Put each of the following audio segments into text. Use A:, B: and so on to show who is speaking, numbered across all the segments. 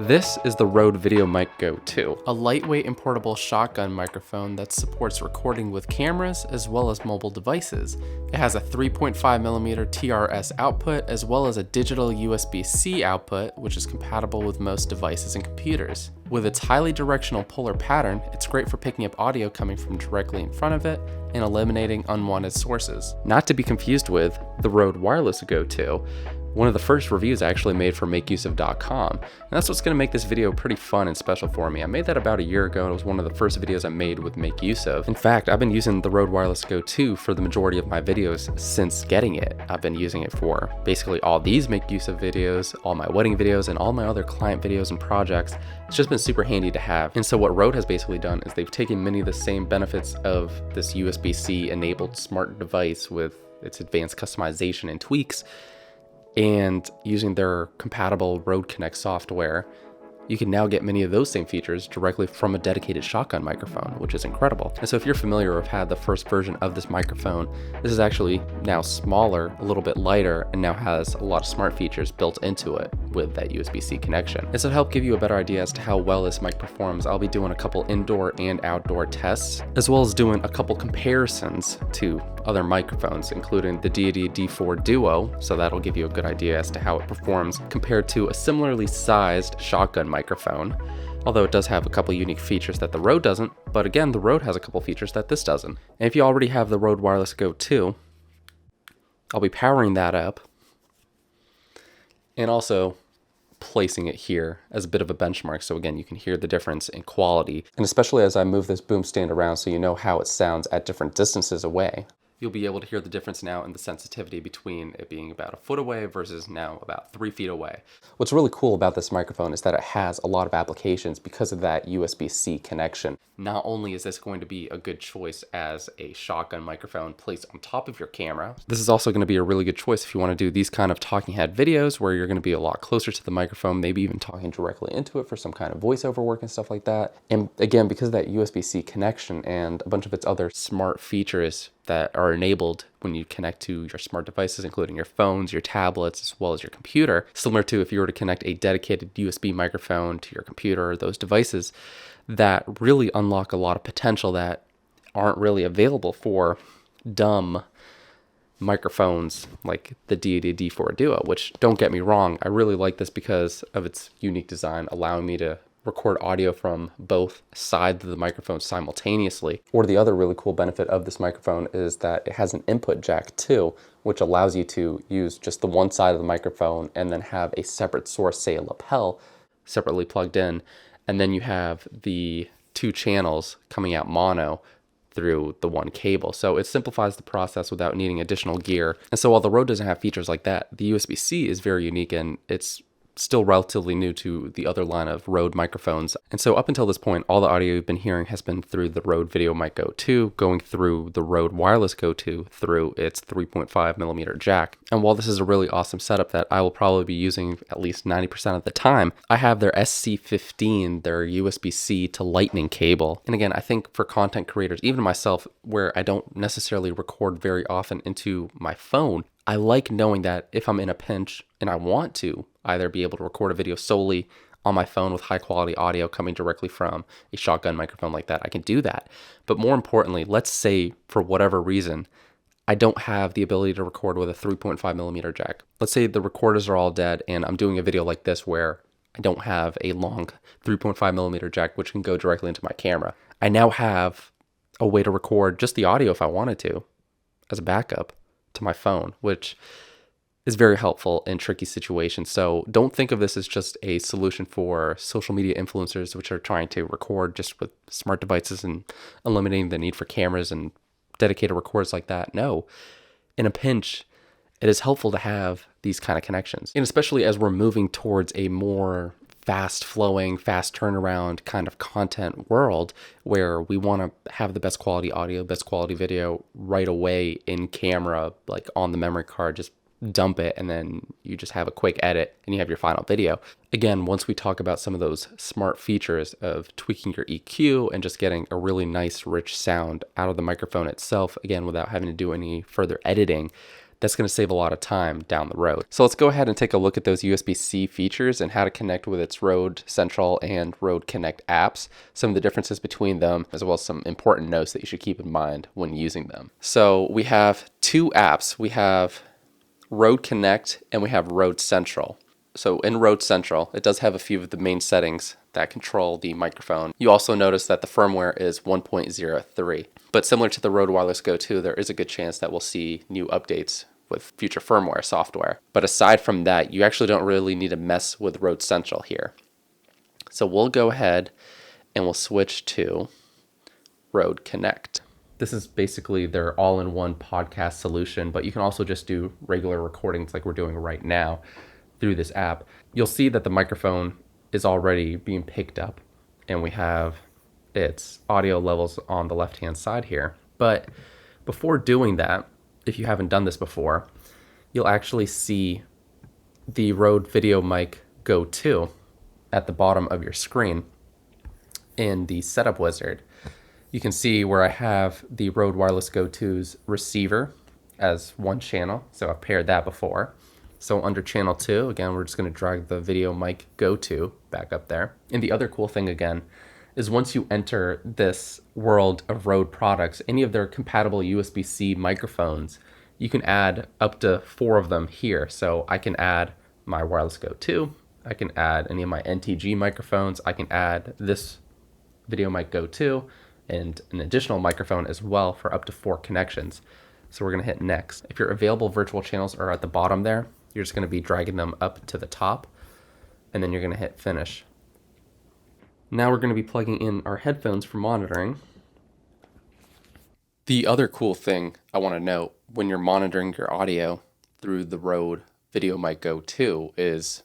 A: This is the RØDE VideoMic GO II, a lightweight and portable shotgun microphone that supports recording with cameras as well as mobile devices. It has a 3.5mm TRS output as well as a digital USB-C output, which is compatible with most devices and computers. With its highly directional polar pattern, it's great for picking up audio coming from directly in front of it and eliminating unwanted sources. Not to be confused with the RØDE Wireless GO II, one of the first reviews I actually made for MakeUseOf.com, and that's what's going to make this video pretty fun and special for me. I made that about a year ago, and it was one of the first videos I made with Make Use Of. In fact, I've been using the RØDE Wireless GO II for the majority of my videos since getting it. I've been using it for basically all these Make Use Of videos, all my wedding videos, and all my other client videos and projects. It's just been super handy to have. And so what RØDE has basically done is they've taken many of the same benefits of this USB-C enabled smart device with its advanced customization and tweaks, and using their compatible RØDE Connect software, you can now get many of those same features directly from a dedicated shotgun microphone, which is incredible. And so if you're familiar or have had the first version of this microphone, this is actually now smaller, a little bit lighter, and now has a lot of smart features built into it with that USB-C connection. And so to help give you a better idea as to how well this mic performs, I'll be doing a couple indoor and outdoor tests, as well as doing a couple comparisons to other microphones, including the Deity D4 Duo, so that'll give you a good idea as to how it performs compared to a similarly sized shotgun microphone, although it does have a couple unique features that the RØDE doesn't, but again, the RØDE has a couple features that this doesn't. And if you already have the RØDE Wireless GO II, I'll be powering that up and also placing it here as a bit of a benchmark, so again, you can hear the difference in quality, and especially as I move this boom stand around so you know how it sounds at different distances away. You'll be able to hear the difference now in the sensitivity between it being about a foot away versus now about 3 feet away. What's really cool about this microphone is that it has a lot of applications because of that USB-C connection. Not only is this going to be a good choice as a shotgun microphone placed on top of your camera, this is also going to be a really good choice if you want to do these kind of talking head videos where you're going to be a lot closer to the microphone, maybe even talking directly into it for some kind of voiceover work and stuff like that. And again, because of that USB-C connection and a bunch of its other smart features that are enabled when you connect to your smart devices, including your phones, your tablets, as well as your computer, similar to if you were to connect a dedicated USB microphone to your computer or those devices, that really unlock a lot of potential that aren't really available for dumb microphones like the Deity D4 Duo, which, don't get me wrong, I really like this because of its unique design, allowing me to record audio from both sides of the microphone simultaneously. Or the other really cool benefit of this microphone is that it has an input jack too, which allows you to use just the one side of the microphone and then have a separate source, say a lapel, separately plugged in, and then you have the 2 channels coming out mono through the one cable. So it simplifies the process without needing additional gear. And so while the RØDE doesn't have features like that, the USB-C is very unique, and it's still relatively new to the other line of RØDE microphones. And so up until this point, all the audio you've been hearing has been through the RØDE VideoMic GO II, going through the RØDE Wireless GO II through its 3.5mm jack. And while this is a really awesome setup that I will probably be using at least 90% of the time, I have their SC15, their USB-C to Lightning cable. And again, I think for content creators, even myself, where I don't necessarily record very often into my phone, I like knowing that if I'm in a pinch and I want to either be able to record a video solely on my phone with high quality audio coming directly from a shotgun microphone like that, I can do that. But more importantly, let's say for whatever reason, I don't have the ability to record with a 3.5mm jack. Let's say the recorders are all dead and I'm doing a video like this where I don't have a long 3.5mm jack which can go directly into my camera. I now have a way to record just the audio if I wanted to as a backup to my phone, which is very helpful in tricky situations. So don't think of this as just a solution for social media influencers which are trying to record just with smart devices and eliminating the need for cameras and dedicated recorders like that. No, in a pinch, it is helpful to have these kind of connections. And especially as we're moving towards a more fast flowing, fast turnaround kind of content world where we want to have the best quality audio, best quality video right away in camera, like on the memory card, just dump it and then you just have a quick edit and you have your final video. Again, once we talk about some of those smart features of tweaking your EQ and just getting a really nice rich sound out of the microphone itself, again, without having to do any further editing, That's going to save a lot of time down the road. So let's go ahead and take a look at those USB-C features and how to connect with its Rode Central and Rode Connect apps, some of the differences between them, as well as some important notes that you should keep in mind when using them. So we have two apps. We have Rode Connect and we have Rode Central. So in Rode Central, it does have a few of the main settings that control the microphone. You also notice that the firmware is 1.03. But similar to the Rode Wireless Go 2, there is a good chance that we'll see new updates with future firmware software. But aside from that, you actually don't really need to mess with Rode Central here. So we'll go ahead and we'll switch to Rode Connect. This is basically their all-in-one podcast solution, but you can also just do regular recordings like we're doing right now through this app. You'll see that the microphone is already being picked up and we have its audio levels on the left-hand side here. But before doing that, if you haven't done this before, you'll actually see the Rode VideoMic GO II at the bottom of your screen in the setup wizard. You can see where I have the Rode Wireless Go 2's receiver as one channel, so I've paired that before. So under channel 2, again, we're just going to drag the VideoMic GO II back up there. And the other cool thing again is once you enter this world of Rode products, any of their compatible USB-C microphones, you can add up to 4 of them here. So I can add my Wireless Go 2, I can add any of my NTG microphones, I can add this VideoMic GO 2, and an additional microphone as well for up to 4 connections. So we're going to hit next. If your available virtual channels are at the bottom there, you're just going to be dragging them up to the top, and then you're going to hit finish. Now we're going to be plugging in our headphones for monitoring. The other cool thing I want to note when you're monitoring your audio through the Rode VideoMic GO II is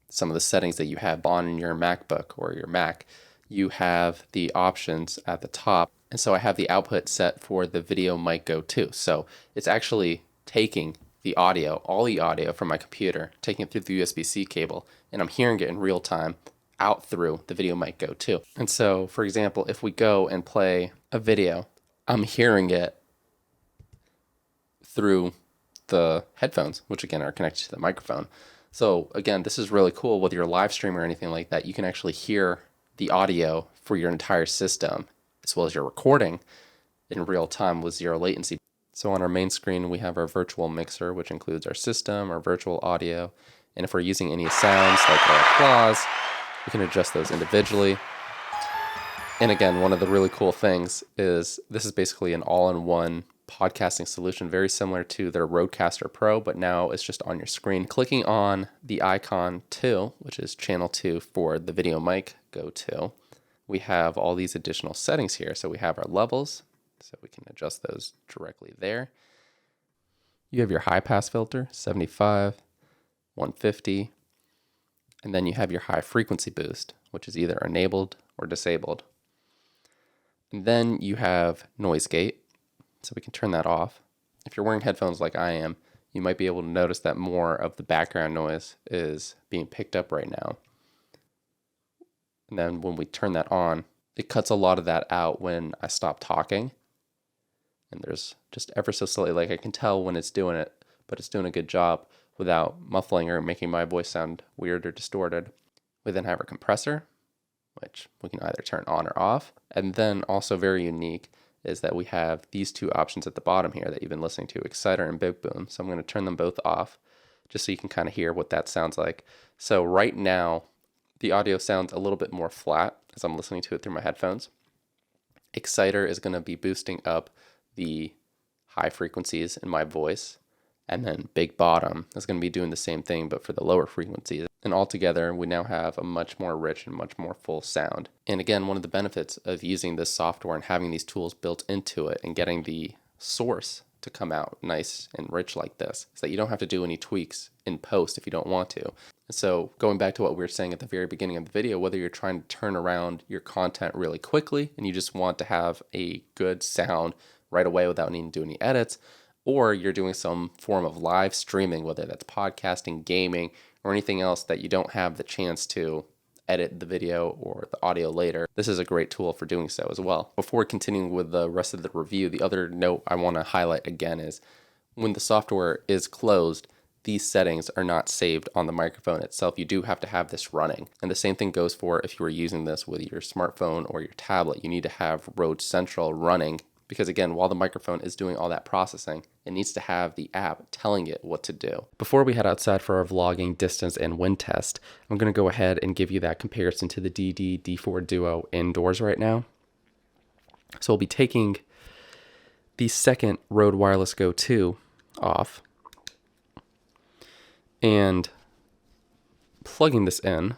A: some of the settings that you have on your MacBook or your Mac. You have the options at the top, and so I have the output set for the VideoMic GO II. So it's actually taking the audio, all the audio from my computer, taking it through the USB-C cable, and I'm hearing it in real time out through the VideoMic GO II. And so, for example, if we go and play a video, I'm hearing it through the headphones, which again are connected to the microphone. So again, this is really cool. Whether you're live streaming or anything like that, you can actually hear the audio for your entire system, as well as your recording in real time with 0 latency. So on our main screen, we have our virtual mixer, which includes our system, our virtual audio. And if we're using any sounds like our applause, we can adjust those individually. And again, one of the really cool things is this is basically an all-in-one podcasting solution, very similar to their Rodecaster Pro, but now it's just on your screen. Clicking on the icon 2, which is channel 2 for the VideoMic GO II, we have all these additional settings here. So we have our levels, so we can adjust those directly there. You have your high pass filter, 75, 150, and then you have your high frequency boost, which is either enabled or disabled. And then you have noise gate, so we can turn that off. If you're wearing headphones like I am, you might be able to notice that more of the background noise is being picked up right now. And then when we turn that on, it cuts a lot of that out when I stop talking. And there's just ever so slightly, like I can tell when it's doing it, but it's doing a good job without muffling or making my voice sound weird or distorted. We then have our compressor, which we can either turn on or off. And then also very unique is that we have these 2 options at the bottom here that you've been listening to, Exciter and Big Boom. So I'm going to turn them both off just so you can kind of hear what that sounds like. So right now, the audio sounds a little bit more flat as I'm listening to it through my headphones. Exciter is going to be boosting up the high frequencies in my voice. And then Big Bottom is going to be doing the same thing, but for the lower frequencies. And altogether, we now have a much more rich and much more full sound. And again, one of the benefits of using this software and having these tools built into it and getting the source to come out nice and rich like this is that you don't have to do any tweaks in post if you don't want to. So going back to what we were saying at the very beginning of the video, whether you're trying to turn around your content really quickly and you just want to have a good sound right away without needing to do any edits, or you're doing some form of live streaming, whether that's podcasting, gaming, or anything else that you don't have the chance to edit the video or the audio later, this is a great tool for doing so as well. Before continuing with the rest of the review, the other note I want to highlight again is when the software is closed, these settings are not saved on the microphone itself. You do have to have this running. And the same thing goes for if you were using this with your smartphone or your tablet. You need to have Rode Central running because, again, while the microphone is doing all that processing, it needs to have the app telling it what to do. Before we head outside for our vlogging distance and wind test, I'm going to go ahead and give you that comparison to the DD-D4 Duo indoors right now. So we'll be taking the second Rode Wireless Go II off and plugging this in.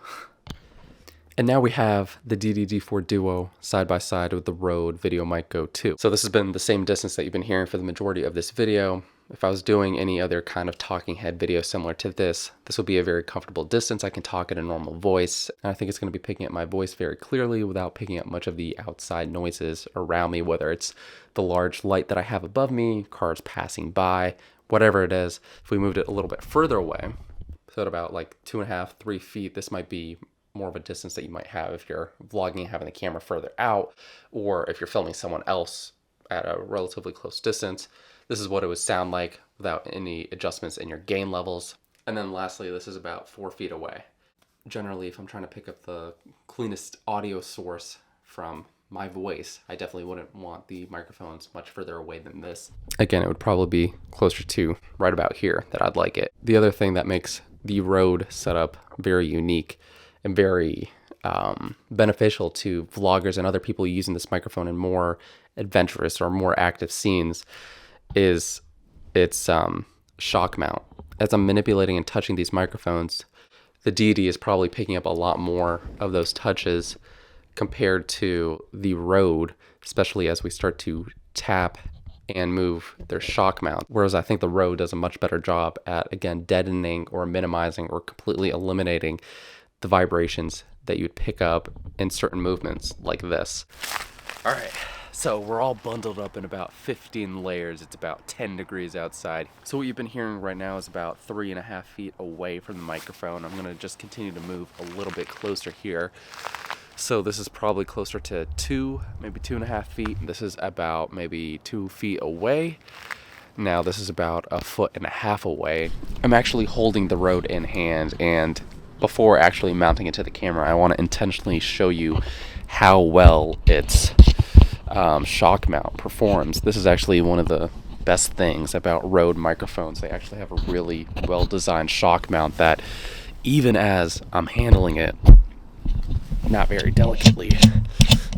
A: And now we have the DD-D4 Duo side by side with the Rode VideoMic GO II. So this has been the same distance that you've been hearing for the majority of this video. If I was doing any other kind of talking head video similar to this, this will be a very comfortable distance. I can talk in a normal voice. And I think it's going to be picking up my voice very clearly without picking up much of the outside noises around me, whether it's the large light that I have above me, cars passing by, whatever it is. If we moved it a little bit further away, so at about like 2.5, 3 feet, this might be more of a distance that you might have if you're vlogging and having the camera further out, or if you're filming someone else at a relatively close distance. This is what it would sound like without any adjustments in your gain levels. And then lastly, this is about 4 feet away. Generally, if I'm trying to pick up the cleanest audio source from my voice, I definitely wouldn't want the microphones much further away than this. Again, it would probably be closer to right about here that I'd like it. The other thing that makes the Rode setup very unique and very beneficial to vloggers and other people using this microphone in more adventurous or more active scenes is its shock mount. As I'm manipulating and touching these microphones, the DD is probably picking up a lot more of those touches compared to the Rode, especially as we start to tap and move their shock mount. Whereas I think the Rode does a much better job at, again, deadening or minimizing or completely eliminating the vibrations that you'd pick up in certain movements like this. All right, so we're all bundled up in about 15 layers. It's about 10 degrees outside. So what you've been hearing right now is about 3.5 feet away from the microphone. I'm gonna just continue to move a little bit closer here. So this is probably closer to 2, maybe 2.5 feet. This is about maybe 2 feet away. Now this is about 1.5 feet away. I'm actually holding the Rode in hand, and before actually mounting it to the camera, I want to intentionally show you how well its shock mount performs. This is actually one of the best things about Rode microphones. They actually have a really well-designed shock mount that, even as I'm handling it, not very delicately,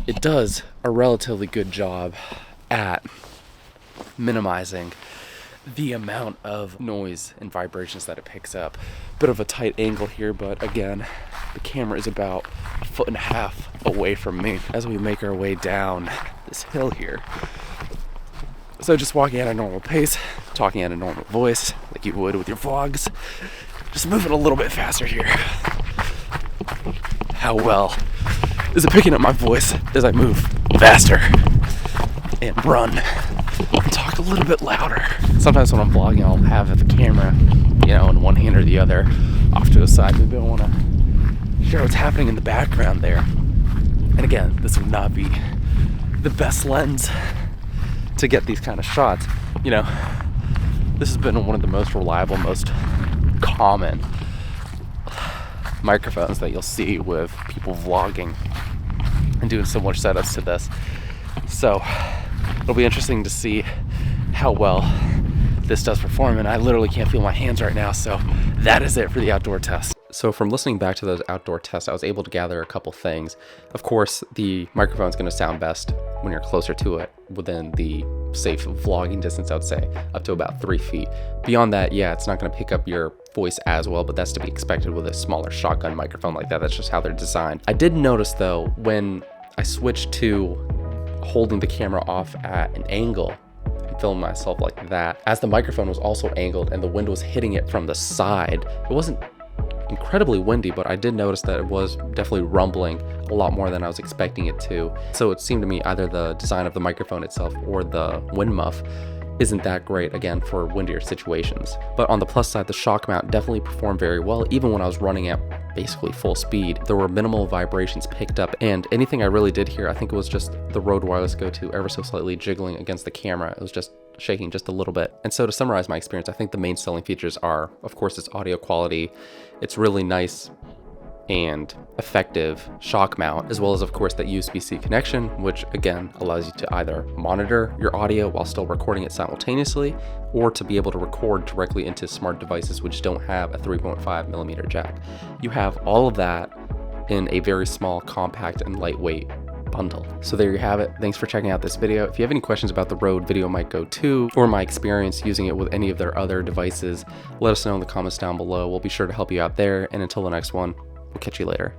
A: it does a relatively good job at minimizing the amount of noise and vibrations that it picks up. Bit of a tight angle here, but again, the camera is about 1.5 feet away from me as we make our way down this hill here. So just walking at a normal pace, talking at a normal voice, like you would with your vlogs, just moving a little bit faster here. How well is it picking up my voice as I move faster and run and talk a little bit louder? Sometimes when I'm vlogging, I'll have the camera, in one hand or the other, off to the side. Maybe I want to share what's happening in the background there. And again, this would not be the best lens to get these kind of shots. This has been one of the most reliable, most common microphones that you'll see with people vlogging and doing similar setups to this. So it'll be interesting to see how well this does perform, and I literally can't feel my hands right now, so that is it for the outdoor test. So from listening back to those outdoor tests, I was able to gather a couple things. Of course, the microphone's going to sound best when you're closer to it, within the safe vlogging distance, I would say, up to about 3 feet. Beyond that, yeah, it's not going to pick up your voice as well, but that's to be expected with a smaller shotgun microphone like that. That's just how they're designed. I did notice, though, when I switched to holding the camera off at an angle, film myself like that, as the microphone was also angled and the wind was hitting it from the side, it wasn't incredibly windy, but I did notice that it was definitely rumbling a lot more than I was expecting it to. So it seemed to me either the design of the microphone itself or the wind muff isn't that great, again, for windier situations. But on the plus side, the shock mount definitely performed very well. Even when I was running at basically full speed, there were minimal vibrations picked up, and anything I really did hear, I think it was just the Rode Wireless Go II ever so slightly jiggling against the camera. It was just shaking just a little bit. And so to summarize my experience, I think the main selling features are, of course, its audio quality. It's really nice and effective shock mount, as well as, of course, that USB-C connection, which again allows you to either monitor your audio while still recording it simultaneously, or to be able to record directly into smart devices which don't have a 3.5mm jack. You have all of that in a very small, compact, and lightweight bundle. So there you have it. Thanks for checking out this video. If you have any questions about the Rode VideoMic GO II or my experience using it with any of their other devices, let us know in the comments down below. We'll be sure to help you out there. And until the next one, we'll catch you later.